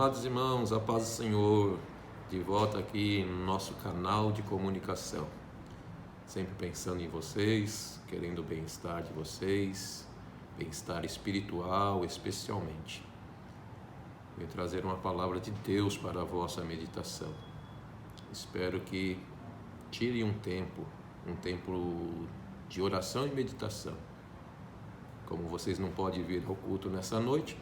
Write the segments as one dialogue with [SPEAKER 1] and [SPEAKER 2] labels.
[SPEAKER 1] Amados irmãos, a paz do Senhor, de volta aqui no nosso canal de comunicação. Sempre pensando em vocês, querendo o bem-estar de vocês, bem-estar espiritual especialmente. Venho trazer uma palavra de Deus para a vossa meditação. Espero que tire um tempo de oração e meditação. Como vocês não podem vir ao culto nessa noite,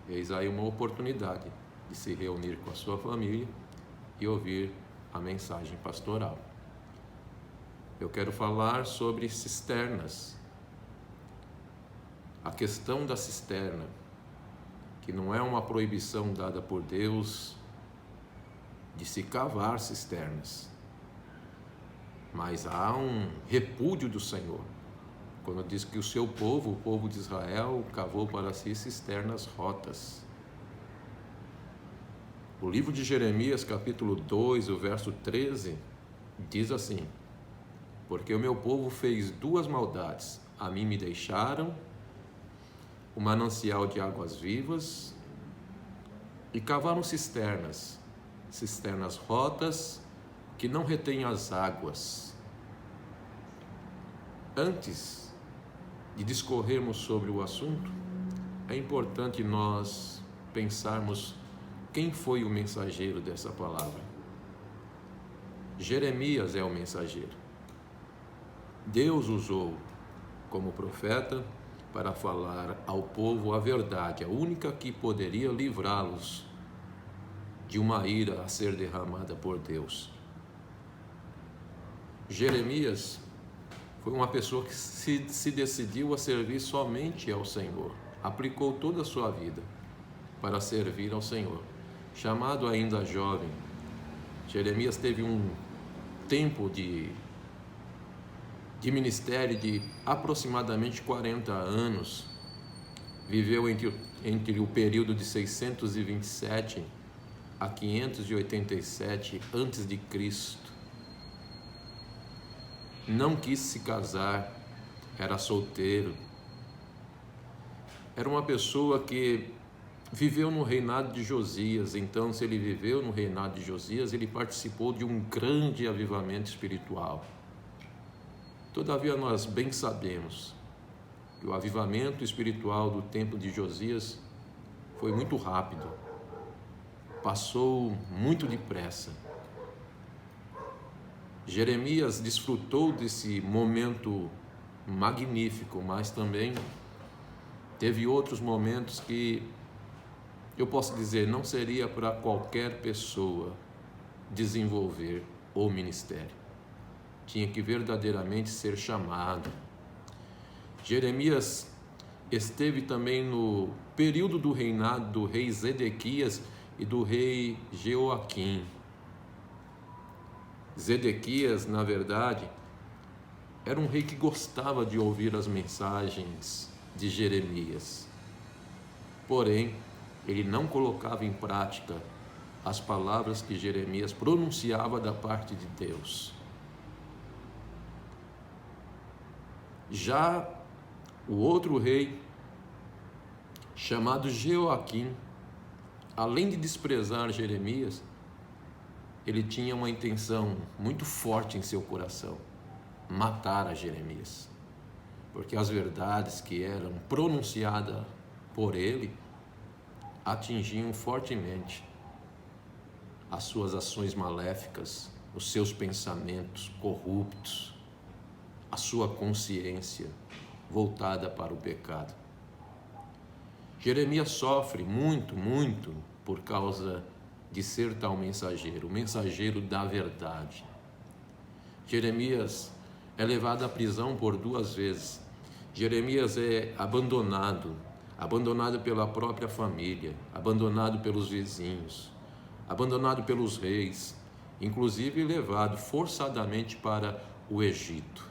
[SPEAKER 1] eis aí uma oportunidade de se reunir com a sua família e ouvir a mensagem pastoral. Eu quero falar sobre cisternas. A questão da cisterna, que não é uma proibição dada por Deus de se cavar cisternas, mas há um repúdio do Senhor quando diz que o povo de Israel, cavou para si cisternas rotas. O livro de Jeremias, capítulo 2, o verso 13, diz assim: porque o meu povo fez duas maldades, a mim me deixaram o manancial de águas vivas e cavaram cisternas rotas que não retêm as águas. Antes de discorrermos sobre o assunto, é importante nós pensarmos quem foi o mensageiro dessa palavra. Jeremias é o mensageiro. Deus usou como profeta para falar ao povo a verdade, a única que poderia livrá-los de uma ira a ser derramada por Deus. Jeremias foi uma pessoa que se decidiu a servir somente ao Senhor. Aplicou toda a sua vida para servir ao Senhor. Chamado ainda jovem, Jeremias teve um tempo de ministério de aproximadamente 40 anos. Viveu entre o período de 627 a 587 a.C. Não quis se casar, era solteiro. Era uma pessoa que viveu no reinado de Josias. Então, se ele viveu no reinado de Josias, ele participou de um grande avivamento espiritual. Todavia, nós bem sabemos que o avivamento espiritual do tempo de Josias foi muito rápido, passou muito depressa. Jeremias desfrutou desse momento magnífico, mas também teve outros momentos que eu posso dizer não seria para qualquer pessoa desenvolver o ministério. Tinha que verdadeiramente ser chamado. Jeremias esteve também no período do reinado do rei Zedequias e do rei Jeoaquim. Zedequias, na verdade, era um rei que gostava de ouvir as mensagens de Jeremias. Porém, ele não colocava em prática as palavras que Jeremias pronunciava da parte de Deus. Já o outro rei, chamado Jeoaquim, além de desprezar Jeremias, ele tinha uma intenção muito forte em seu coração: matar a Jeremias, porque as verdades que eram pronunciadas por ele atingiam fortemente as suas ações maléficas, os seus pensamentos corruptos, a sua consciência voltada para o pecado. Jeremias sofre muito por causa de ser tal mensageiro, o mensageiro da verdade. Jeremias é levado à prisão por 2 vezes. Jeremias é abandonado pela própria família, abandonado pelos vizinhos, abandonado pelos reis, inclusive levado forçadamente para o Egito.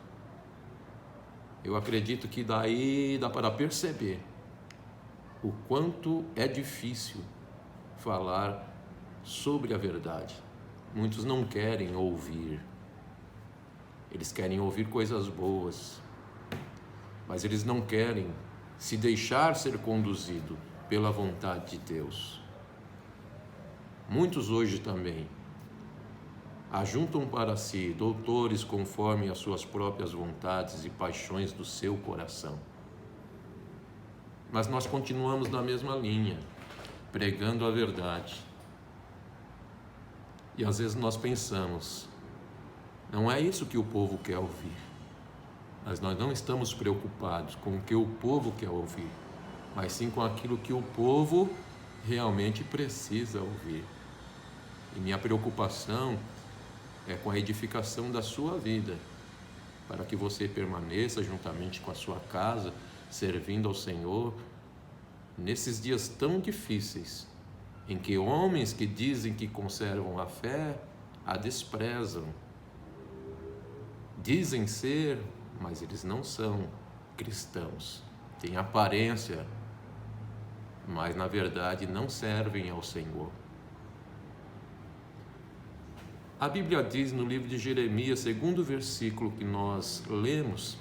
[SPEAKER 1] Eu acredito que daí dá para perceber o quanto é difícil falar sobre a verdade. Muitos não querem ouvir. Eles querem ouvir coisas boas, mas eles não querem se deixar ser conduzido pela vontade de Deus. Muitos hoje também ajuntam para si doutores conforme as suas próprias vontades e paixões do seu coração. Mas nós continuamos na mesma linha, pregando a verdade. E às vezes nós pensamos, não é isso que o povo quer ouvir. Mas nós não estamos preocupados com o que o povo quer ouvir, mas sim com aquilo que o povo realmente precisa ouvir. E minha preocupação é com a edificação da sua vida, para que você permaneça juntamente com a sua casa, servindo ao Senhor, nesses dias tão difíceis, em que homens que dizem que conservam a fé, a desprezam. Dizem ser, mas eles não são cristãos. Têm aparência, mas na verdade não servem ao Senhor. A Bíblia diz no livro de Jeremias, segundo versículo que nós lemos,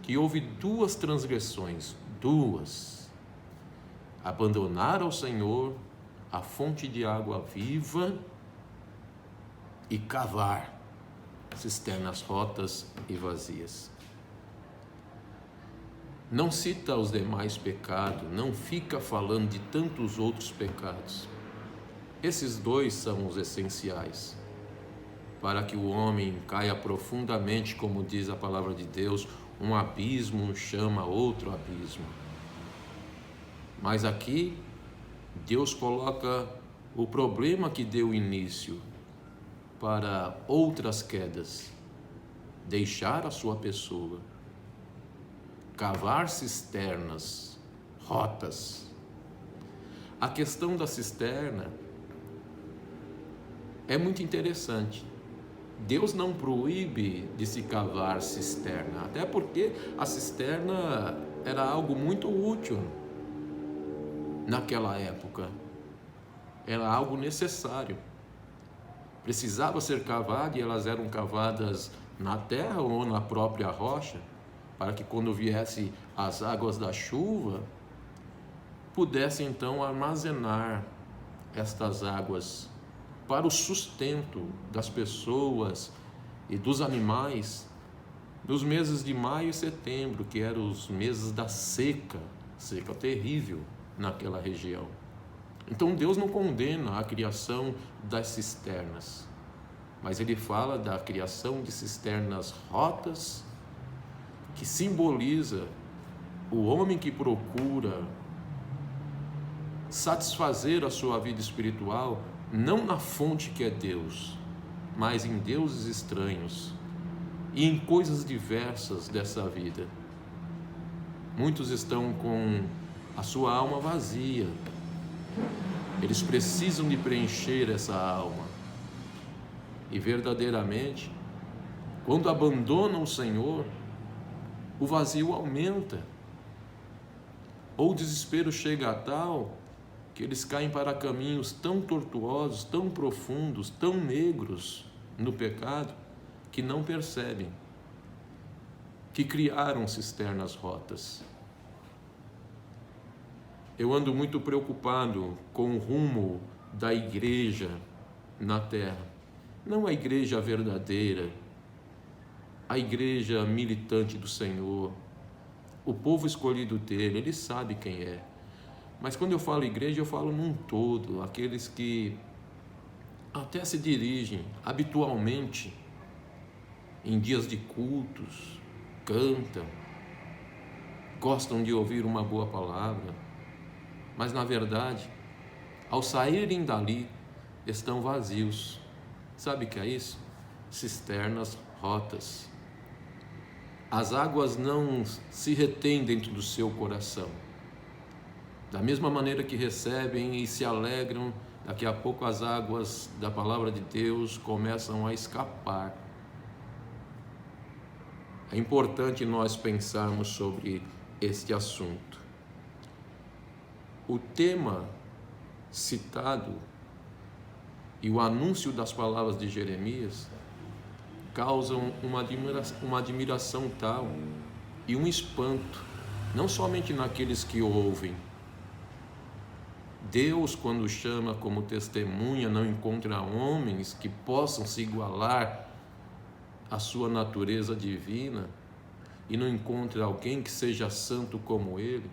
[SPEAKER 1] que houve 2 transgressões, 2. Abandonar ao Senhor a fonte de água viva e cavar cisternas rotas e vazias. Não cita os demais pecados, não fica falando de tantos outros pecados. Esses 2 são os essenciais para que o homem caia profundamente, como diz a palavra de Deus, um abismo chama outro abismo. Mas aqui Deus coloca o problema que deu início para outras quedas: deixar a sua pessoa, cavar cisternas rotas. A questão da cisterna é muito interessante. Deus não proíbe de se cavar cisterna, até porque a cisterna era algo muito útil naquela época, era algo necessário. Precisava ser cavada, e elas eram cavadas na terra ou na própria rocha, para que quando viesse as águas da chuva, pudesse então armazenar estas águas para o sustento das pessoas e dos animais nos meses de maio e setembro, que eram os meses da seca terrível naquela região. Então Deus não condena a criação das cisternas, mas Ele fala da criação de cisternas rotas, que simboliza o homem que procura satisfazer a sua vida espiritual não na fonte que é Deus, mas em deuses estranhos e em coisas diversas dessa vida. Muitos estão com a sua alma vazia, eles precisam de preencher essa alma, e verdadeiramente, quando abandonam o Senhor, o vazio aumenta, ou o desespero chega a tal que eles caem para caminhos tão tortuosos, tão profundos, tão negros no pecado, que não percebem que criaram cisternas rotas. Eu ando muito preocupado com o rumo da igreja na terra. Não a igreja verdadeira, a igreja militante do Senhor, o povo escolhido dele, ele sabe quem é. Mas quando eu falo igreja, eu falo num todo, aqueles que até se dirigem habitualmente em dias de cultos, cantam, gostam de ouvir uma boa palavra, mas na verdade, ao saírem dali, estão vazios. Sabe o que é isso? Cisternas rotas. As águas não se retêm dentro do seu coração. Da mesma maneira que recebem e se alegram, daqui a pouco as águas da palavra de Deus começam a escapar. É importante nós pensarmos sobre este assunto. O tema citado e o anúncio das palavras de Jeremias causam uma admiração tal e um espanto, não somente naqueles que ouvem. Deus, quando chama como testemunha, não encontra homens que possam se igualar à sua natureza divina, e não encontra alguém que seja santo como Ele,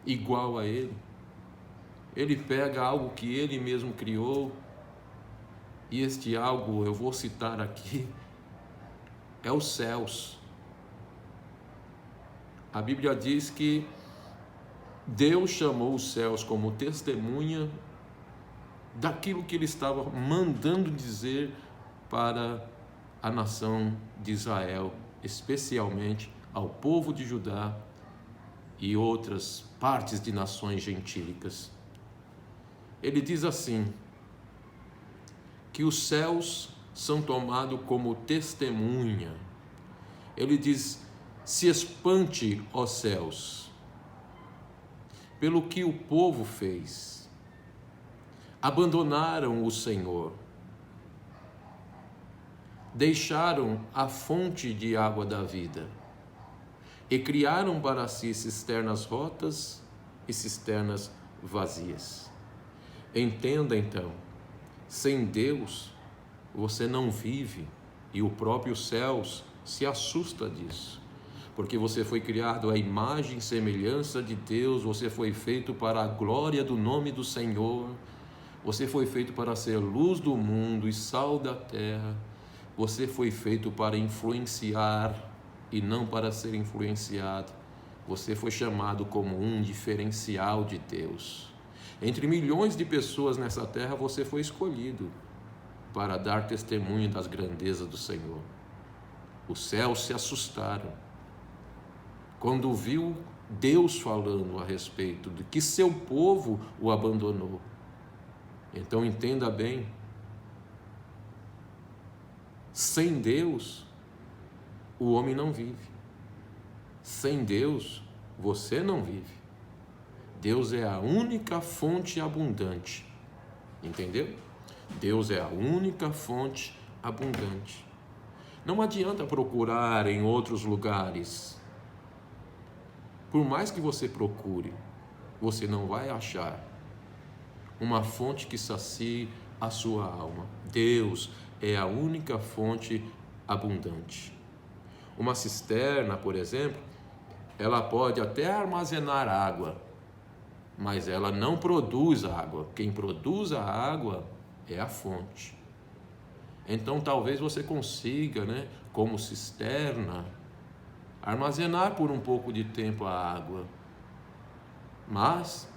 [SPEAKER 1] igual a Ele. Ele pega algo que Ele mesmo criou, e este algo, eu vou citar aqui, é os céus. A Bíblia diz que Deus chamou os céus como testemunha daquilo que Ele estava mandando dizer para a nação de Israel, especialmente ao povo de Judá e outras partes de nações gentílicas. Ele diz assim, que os céus são tomados como testemunha. Ele diz, se espante, ó céus, pelo que o povo fez. Abandonaram o Senhor, deixaram a fonte de água da vida e criaram para si cisternas rotas e cisternas vazias. Entenda então, sem Deus você não vive, e o próprio céus se assusta disso, porque você foi criado à imagem e semelhança de Deus, você foi feito para a glória do nome do Senhor, você foi feito para ser luz do mundo e sal da terra, você foi feito para influenciar e não para ser influenciado. Você foi chamado como um diferencial de Deus. Entre milhões de pessoas nessa terra, você foi escolhido para dar testemunho das grandezas do Senhor. Os céus se assustaram quando viu Deus falando a respeito de que seu povo o abandonou. Então entenda bem, sem Deus, o homem não vive. Sem Deus, você não vive. Deus é a única fonte abundante. Entendeu? Deus é a única fonte abundante. Não adianta procurar em outros lugares. Por mais que você procure, você não vai achar uma fonte que sacie a sua alma. Deus é a única fonte abundante. Uma cisterna, por exemplo, ela pode até armazenar água, mas ela não produz água. Quem produz a água é a fonte. Então talvez você consiga, como cisterna, armazenar por um pouco de tempo a água. Mas,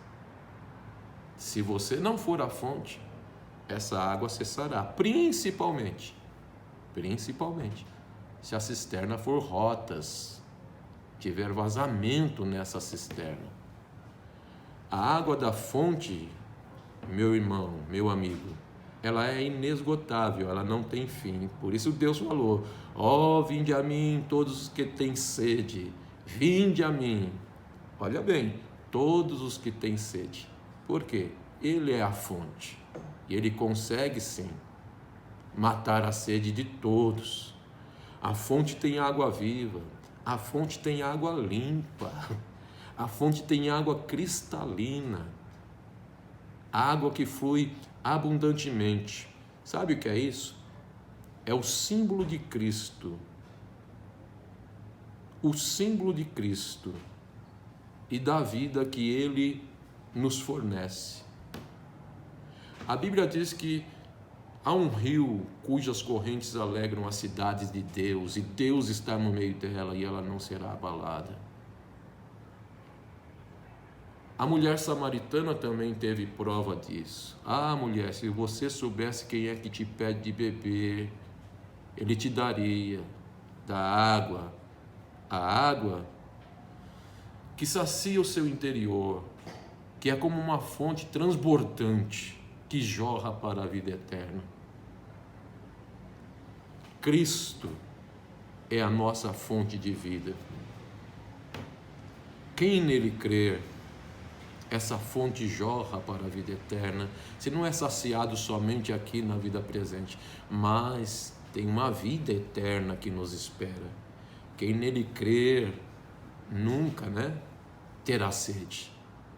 [SPEAKER 1] se você não for a fonte, essa água cessará, principalmente, se a cisterna for rotas, tiver vazamento nessa cisterna. A água da fonte, meu irmão, meu amigo, ela é inesgotável, ela não tem fim. Por isso Deus falou, vinde a mim todos os que têm sede, vinde a mim. Olha bem, todos os que têm sede. Por quê? Ele é a fonte. E Ele consegue sim matar a sede de todos. A fonte tem água viva, a fonte tem água limpa, a fonte tem água cristalina, água que flui abundantemente. Sabe o que é isso? É o símbolo de Cristo. O símbolo de Cristo e da vida que Ele nos fornece. A Bíblia diz que há um rio cujas correntes alegram as cidades de Deus, e Deus está no meio dela e ela não será abalada. A mulher samaritana também teve prova disso. Mulher, se você soubesse quem é que te pede de beber, Ele te daria da água, a água que sacia o seu interior, que é como uma fonte transbordante que jorra para a vida eterna. Cristo é a nossa fonte de vida. Quem nele crer, essa fonte jorra para a vida eterna. Se não é saciado somente aqui na vida presente, mas tem uma vida eterna que nos espera. Quem nele crer nunca, terá sede.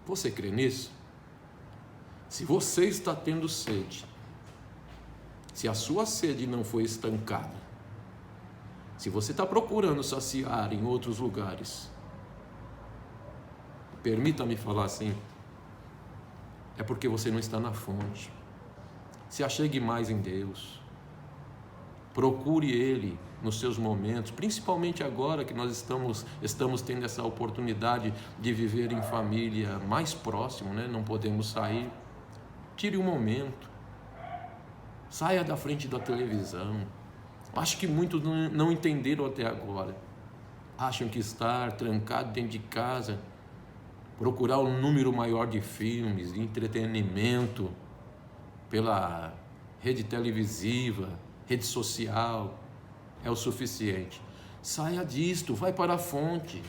[SPEAKER 1] Você crê nisso? Se você está tendo sede, se a sua sede não foi estancada, se você está procurando saciar em outros lugares, permita-me falar assim, é porque você não está na fonte. Se achegue mais em Deus. Procure Ele nos seus momentos, principalmente agora que nós estamos tendo essa oportunidade de viver em família mais próximo, né? Não podemos sair. Tire um momento. Saia da frente da televisão. Acho que muitos não entenderam até agora. Acham que estar trancado dentro de casa, procurar um número maior de filmes, de entretenimento, pela rede televisiva, rede social, é o suficiente. Saia disto, vai para a fonte.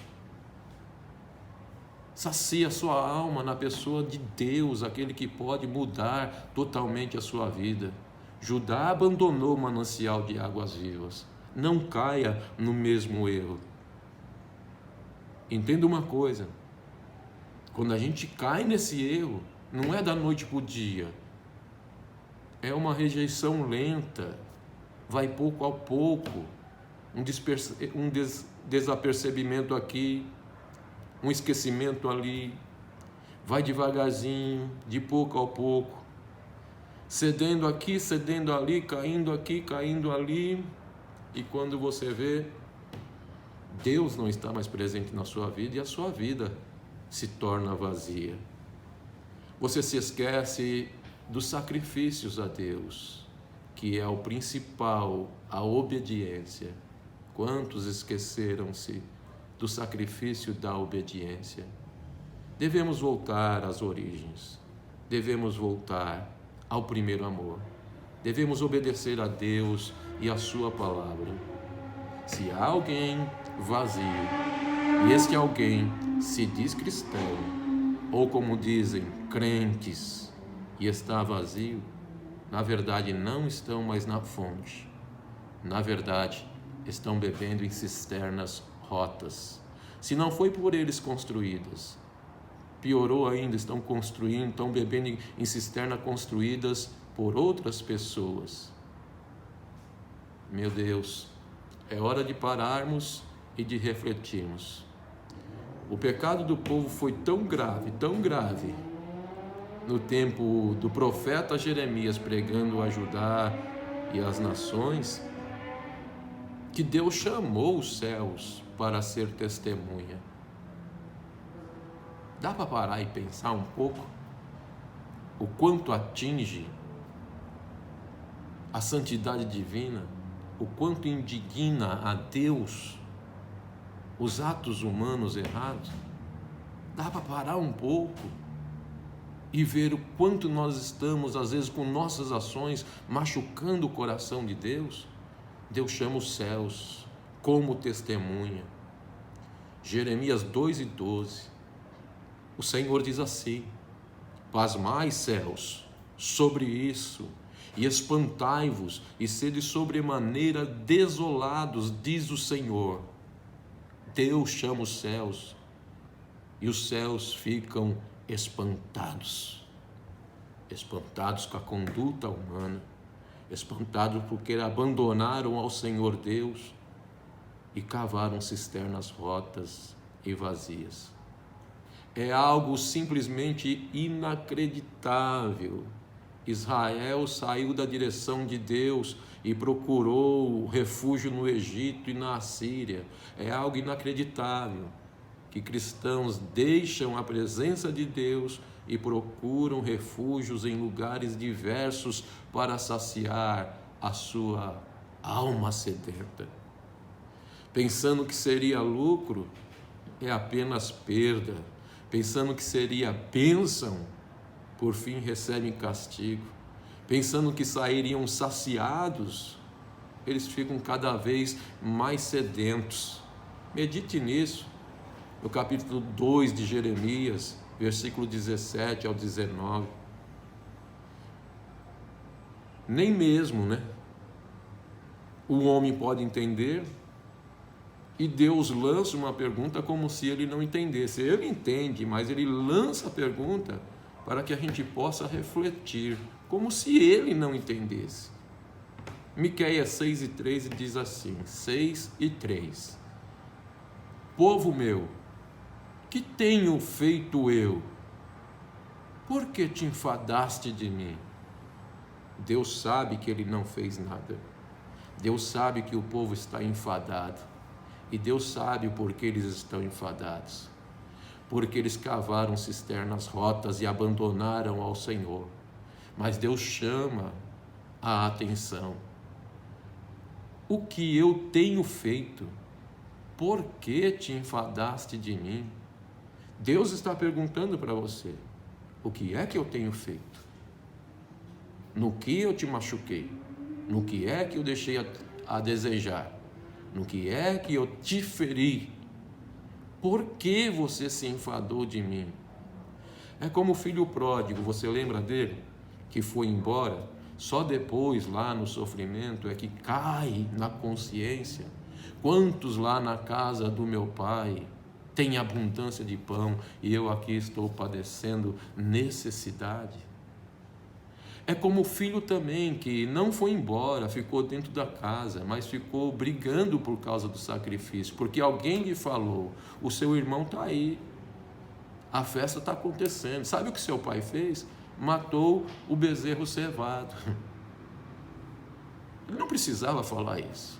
[SPEAKER 1] Sacia a sua alma na pessoa de Deus, aquele que pode mudar totalmente a sua vida. Judá abandonou o manancial de águas vivas. Não caia no mesmo erro. Entenda uma coisa, quando a gente cai nesse erro, não é da noite para o dia, é uma rejeição lenta, vai pouco a pouco, um desapercebimento aqui, um esquecimento ali, vai devagarzinho, de pouco a pouco, cedendo aqui, cedendo ali, caindo ali, e quando você vê, Deus não está mais presente na sua vida e a sua vida se torna vazia. Você se esquece dos sacrifícios a Deus, que é o principal, a obediência. Quantos esqueceram-se do sacrifício da obediência? Devemos voltar às origens, devemos voltar ao primeiro amor, devemos obedecer a Deus e a sua palavra. Se há alguém vazio, e este alguém se diz cristão, ou como dizem, crentes, e está vazio, na verdade não estão mais na fonte. Na verdade, estão bebendo em cisternas rotas. Se não foi por eles construídas, piorou ainda, estão bebendo em cisternas construídas por outras pessoas. Meu Deus, é hora de pararmos e de refletirmos. O pecado do povo foi tão grave, no tempo do profeta Jeremias pregando a Judá e as nações, que Deus chamou os céus para ser testemunha. Dá para parar e pensar um pouco o quanto atinge a santidade divina, o quanto indigna a Deus os atos humanos errados? Dá para parar um pouco e ver o quanto nós estamos, às vezes, com nossas ações, machucando o coração de Deus? Deus chama os céus como testemunha. Jeremias 2:12, o Senhor diz assim: pasmai, céus, sobre isso, e espantai-vos, e sede sobremaneira desolados, diz o Senhor. Deus chama os céus, e os céus ficam espantados com a conduta humana, espantados porque abandonaram ao Senhor Deus e cavaram cisternas rotas e vazias. É algo simplesmente inacreditável. Israel saiu da direção de Deus e procurou refúgio no Egito e na Assíria. É algo inacreditável que cristãos deixam a presença de Deus e procuram refúgios em lugares diversos para saciar a sua alma sedenta. Pensando que seria lucro, é apenas perda. Pensando que seria bênção, por fim recebem castigo. Pensando que sairiam saciados, eles ficam cada vez mais sedentos. Medite nisso, no capítulo 2 de Jeremias, versículo 17 ao 19. Nem mesmo, o homem pode entender, e Deus lança uma pergunta como se ele não entendesse. Ele entende, mas ele lança a pergunta para que a gente possa refletir, como se ele não entendesse. Miqueias 6:3 diz assim, 6:3: Povo meu, que tenho feito eu? Por que te enfadaste de mim? Deus sabe que ele não fez nada. Deus sabe que o povo está enfadado. E Deus sabe o porquê eles estão enfadados. Porque eles cavaram cisternas rotas e abandonaram ao Senhor. Mas Deus chama a atenção. O que eu tenho feito? Por que te enfadaste de mim? Deus está perguntando para você: o que é que eu tenho feito? No que eu te machuquei? No que é que eu deixei a desejar? No que é que eu te feri? Por que você se enfadou de mim? É como o filho pródigo, você lembra dele? Que foi embora, só depois lá no sofrimento é que cai na consciência. Quantos lá na casa do meu pai têm abundância de pão e eu aqui estou padecendo necessidade? É como o filho também, que não foi embora, ficou dentro da casa, mas ficou brigando por causa do sacrifício, porque alguém lhe falou: o seu irmão está aí, a festa está acontecendo. Sabe o que seu pai fez? Matou o bezerro cevado. Ele não precisava falar isso.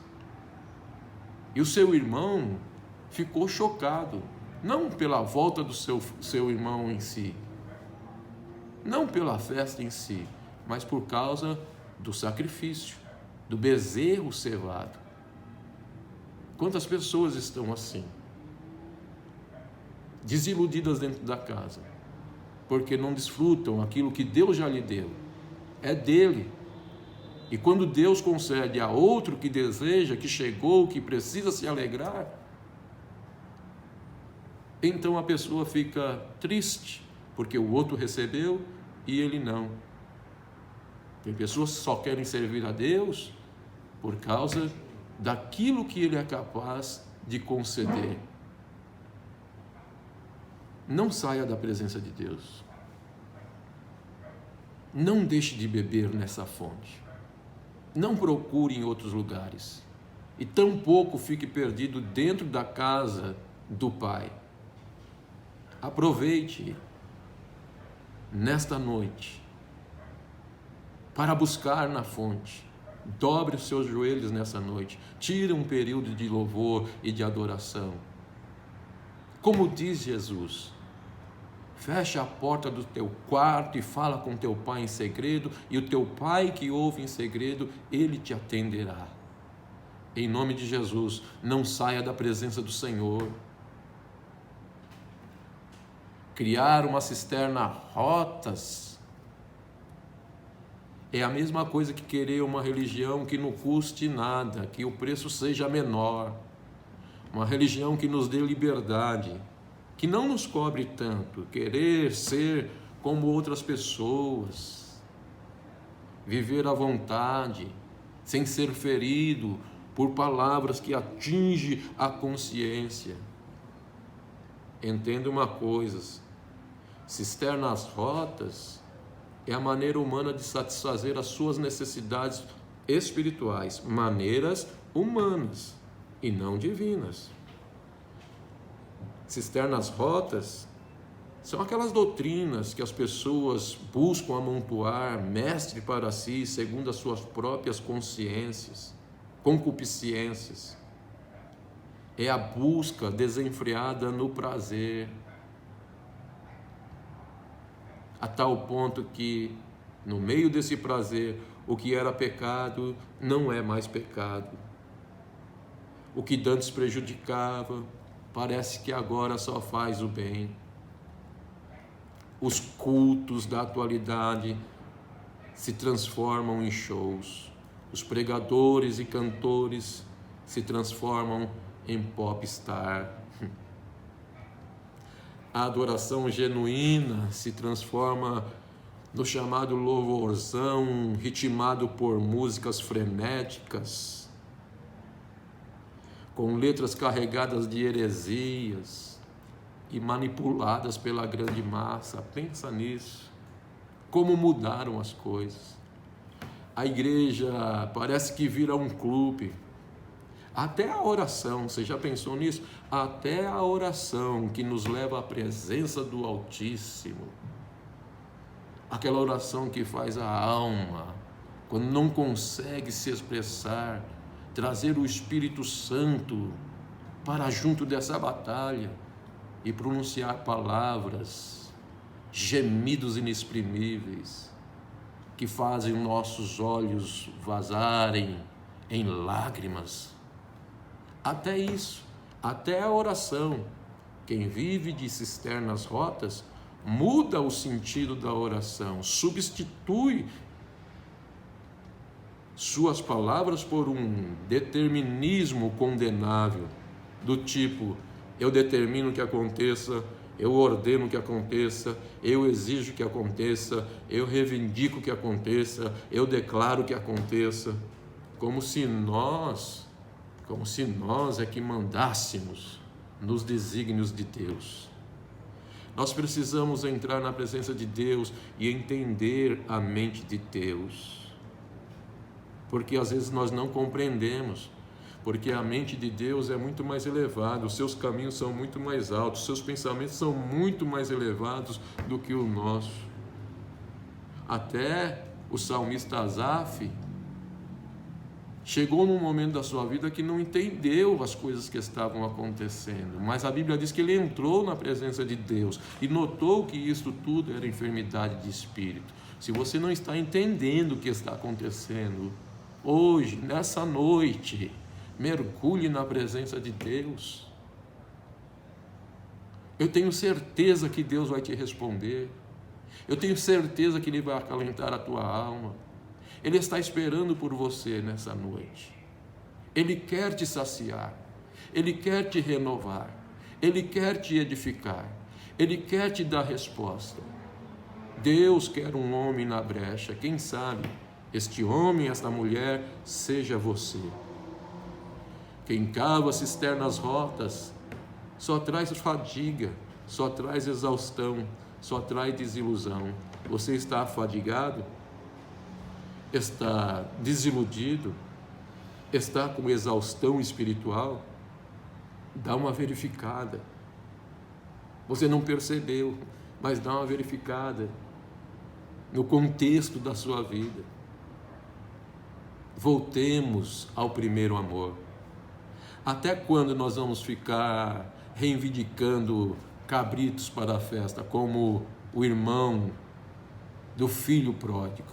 [SPEAKER 1] E o seu irmão ficou chocado, não pela volta do seu irmão em si, não pela festa em si, mas por causa do sacrifício, do bezerro cevado. Quantas pessoas estão assim, desiludidas dentro da casa, porque não desfrutam aquilo que Deus já lhe deu, é dele. E quando Deus concede a outro que deseja, que chegou, que precisa se alegrar, então a pessoa fica triste, porque o outro recebeu e ele não. Tem pessoas que só querem servir a Deus por causa daquilo que ele é capaz de conceder. Não saia da presença de Deus. Não deixe de beber nessa fonte. Não procure em outros lugares. E tampouco fique perdido dentro da casa do Pai. Aproveite nesta noite para buscar na fonte. Dobre os seus joelhos nessa noite. Tire um período de louvor e de adoração. Como diz Jesus, fecha a porta do teu quarto e fala com teu pai em segredo, e o teu pai que ouve em segredo, ele te atenderá. Em nome de Jesus, não saia da presença do Senhor. Criar uma cisterna rotas é a mesma coisa que querer uma religião que não custe nada, que o preço seja menor. Uma religião que nos dê liberdade, que não nos cobre tanto, querer ser como outras pessoas, viver à vontade, sem ser ferido por palavras que atingem a consciência. Entenda uma coisa: cisternas rotas é a maneira humana de satisfazer as suas necessidades espirituais, maneiras humanas e não divinas. Cisternas rotas são aquelas doutrinas que as pessoas buscam amontoar mestre para si, segundo as suas próprias consciências, concupiscências. É a busca desenfreada no prazer, a tal ponto que, no meio desse prazer, o que era pecado não é mais pecado. O que antes prejudicava, parece que agora só faz o bem. Os cultos da atualidade se transformam em shows. Os pregadores e cantores se transformam em popstar. A adoração genuína se transforma no chamado louvorzão, ritmado por músicas frenéticas, com letras carregadas de heresias e manipuladas pela grande massa. Pensa nisso. como mudaram as coisas. A igreja parece que vira um clube. Até a oração, você já pensou nisso? Até a oração que nos leva à presença do Altíssimo. Aquela oração que faz a alma, quando não consegue se expressar, trazer o Espírito Santo para junto dessa batalha e pronunciar palavras, gemidos inexprimíveis, que fazem nossos olhos vazarem em lágrimas. Até isso, até a oração. Quem vive de cisternas rotas muda o sentido da oração, substitui suas palavras por um determinismo condenável, do tipo: eu determino que aconteça, eu ordeno que aconteça, eu exijo que aconteça, eu reivindico que aconteça, eu declaro que aconteça, como se nós é que mandássemos nos desígnios de Deus. Nós precisamos entrar na presença de Deus e entender a mente de Deus, porque às vezes nós não compreendemos, porque a mente de Deus é muito mais elevada, os seus caminhos são muito mais altos, os seus pensamentos são muito mais elevados do que o nosso. Até o salmista Asaf chegou num momento da sua vida que não entendeu as coisas que estavam acontecendo, mas a Bíblia diz que ele entrou na presença de Deus e notou que isso tudo era enfermidade de espírito. Se você não está entendendo o que está acontecendo hoje, nessa noite, mergulhe na presença de Deus. Eu tenho certeza que Deus vai te responder. Eu tenho certeza que Ele vai acalentar a tua alma. Ele está esperando por você nessa noite. Ele quer te saciar. Ele quer te renovar. Ele quer te edificar. Ele quer te dar resposta. Deus quer um homem na brecha. Quem sabe este homem, esta mulher, seja você. Quem cava cisternas rotas só traz fadiga, só traz exaustão, só traz desilusão. Você está afadigado? Está desiludido? Está com exaustão espiritual? Dá uma verificada. Você não percebeu, mas dá uma verificada no contexto da sua vida. Voltemos ao primeiro amor. Até quando nós vamos ficar reivindicando cabritos para a festa, como o irmão do filho pródigo?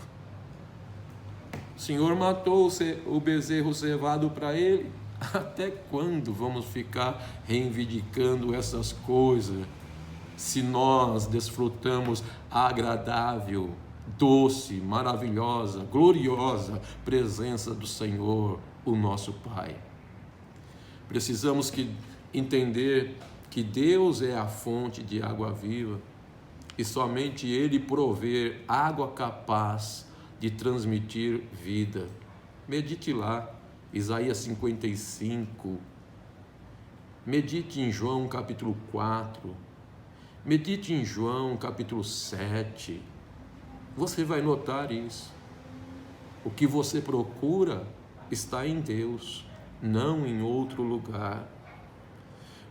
[SPEAKER 1] O Senhor matou o bezerro cevado para ele. Até quando vamos ficar reivindicando essas coisas, se nós desfrutamos a agradável, doce, maravilhosa, gloriosa presença do Senhor, o nosso Pai? Precisamos entender que Deus é a fonte de água viva e somente Ele provê água capaz de transmitir vida. Medite lá, Isaías 55, medite em João capítulo 4, medite em João capítulo 7, você vai notar isso. O que você procura está em Deus, não em outro lugar.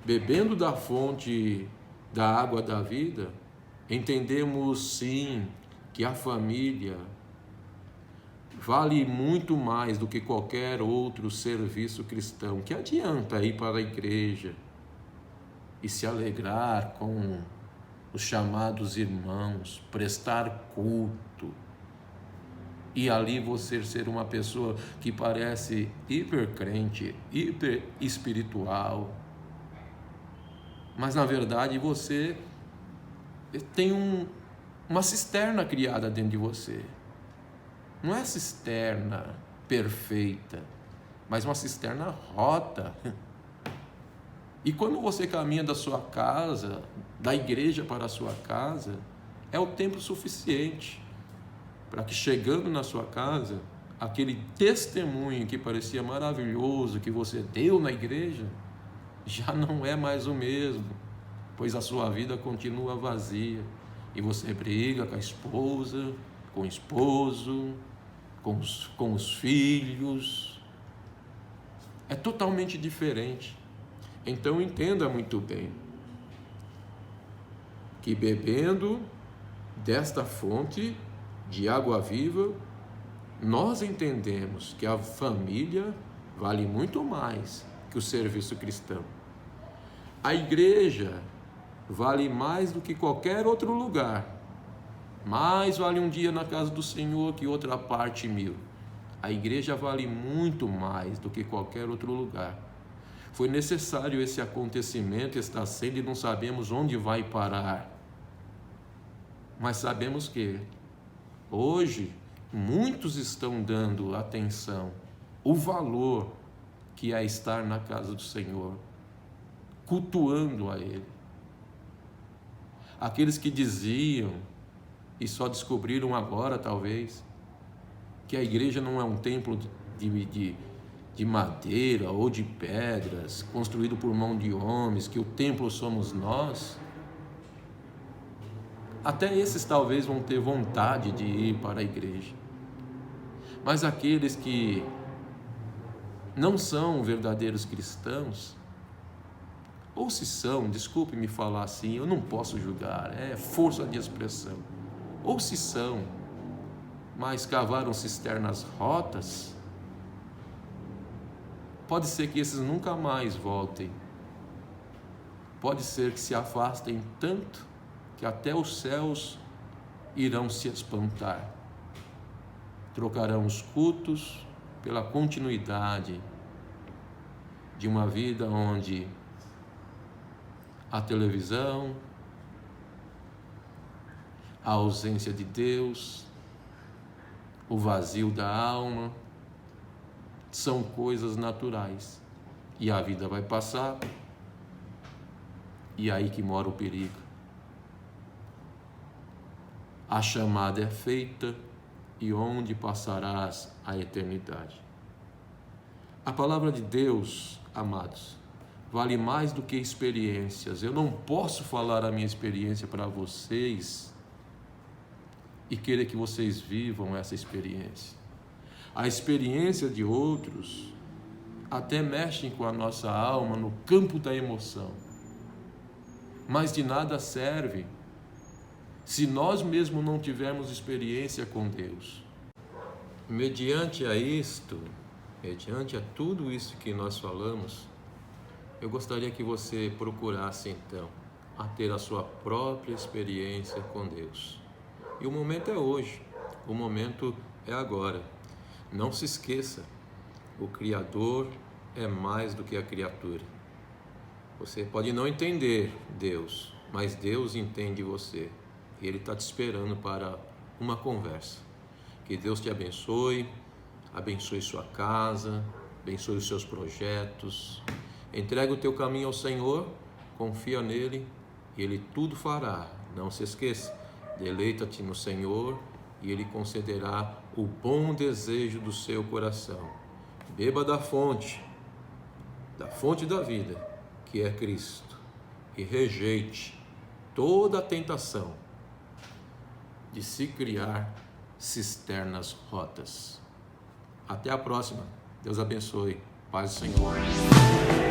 [SPEAKER 1] Bebendo da fonte da água da vida, entendemos sim que a família vale muito mais do que qualquer outro serviço cristão. Que adianta ir para a igreja e se alegrar com os chamados irmãos, prestar culto, e ali você ser uma pessoa que parece hipercrente, hiper espiritual, mas na verdade você tem uma cisterna criada dentro de você. Não é cisterna perfeita, mas uma cisterna rota. E quando você caminha da sua casa, da igreja para a sua casa, é o tempo suficiente para que, chegando na sua casa, aquele testemunho que parecia maravilhoso que você deu na igreja, já não é mais o mesmo, pois a sua vida continua vazia, e você briga com a esposa, com o esposo, com os filhos. É totalmente diferente. Então entenda muito bem que bebendo desta fonte de água viva, nós entendemos que a família vale muito mais que o serviço cristão. A igreja vale mais do que qualquer outro lugar. Mais vale um dia na casa do Senhor que outra parte 1000. A igreja vale muito mais do que qualquer outro lugar. Foi necessário esse acontecimento, está sendo, e não sabemos onde vai parar. Mas sabemos que hoje muitos estão dando atenção, o valor que é estar na casa do Senhor, cultuando a Ele. Aqueles que diziam, e só descobriram agora talvez, que a igreja não é um templo de madeira ou de pedras, construído por mão de homens, que o templo somos nós. Até esses talvez vão ter vontade de ir para a igreja. Mas aqueles que não são verdadeiros cristãos, ou se são, desculpe me falar assim, eu não posso julgar, é força de expressão. Ou se são, mas cavaram cisternas rotas, pode ser que esses nunca mais voltem. Pode ser que se afastem tanto que até os céus irão se espantar. Trocarão os cultos pela continuidade de uma vida onde a televisão, a ausência de Deus, o vazio da alma, são coisas naturais. E a vida vai passar, e é aí que mora o perigo. A chamada é feita, e onde passarás a eternidade? A palavra de Deus, amados, vale mais do que experiências. Eu não posso falar a minha experiência para vocês e querer que vocês vivam essa experiência. A experiência de outros até mexem com a nossa alma no campo da emoção, mas de nada serve se nós mesmos não tivermos experiência com Deus. Mediante a isto, mediante a tudo isso que nós falamos, eu gostaria que você procurasse então a ter a sua própria experiência com Deus. E o momento é hoje, o momento é agora. Não se esqueça, o Criador é mais do que a criatura. Você pode não entender Deus, mas Deus entende você. E Ele está te esperando para uma conversa. Que Deus te abençoe, abençoe sua casa, abençoe os seus projetos. Entrega o teu caminho ao Senhor, confia nele e Ele tudo fará. Não se esqueça, deleita-te no Senhor e Ele concederá o bom desejo do seu coração. Beba da fonte da vida, que é Cristo, e rejeite toda a tentação de se criar cisternas rotas. Até a próxima. Deus abençoe. Paz do Senhor.